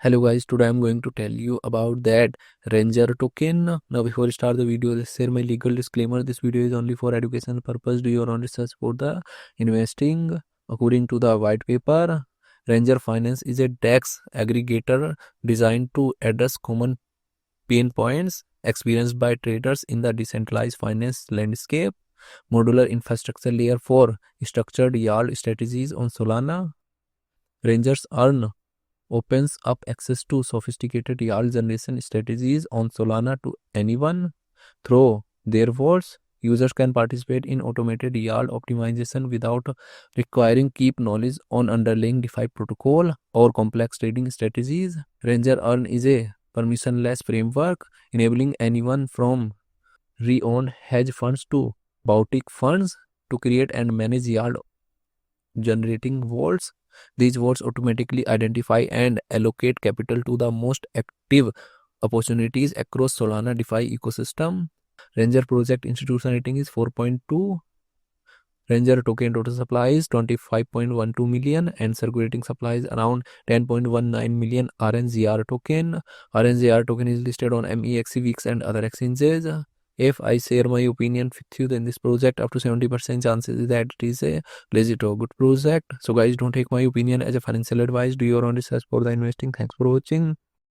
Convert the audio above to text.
Hello guys, today I'm going to tell you about that RNGR token. Now before I start the video, let's share my legal disclaimer. This video is only for educational purpose. Do your own research for the investing. According to the white paper, RNGR Finance is a DEX aggregator designed to address common pain points experienced by traders in the decentralized finance landscape. Modular infrastructure layer for structured yield strategies on Solana. Rangers earn opens up access to sophisticated yield generation strategies on Solana to anyone. Through their words, users can participate in automated yield optimization without requiring deep knowledge on underlying DeFi protocol or complex trading strategies. Ranger Earn is a permissionless framework enabling anyone from re-owned hedge funds to boutique funds to create and manage yield generating vaults. These vaults automatically identify and allocate capital to the most active opportunities across Solana DeFi ecosystem. Ranger project institution rating is 4.2. Ranger token total supply is 25.12 million and circulating supply is around 10.19 million RNGR token. RNGR token is listed on MEXC, Wix and other exchanges. If I share my opinion with you, then this project up to 70% chances is that it is a legit or good project. So guys, don't take my opinion as a financial advice. Do your own research for the investing. Thanks for watching.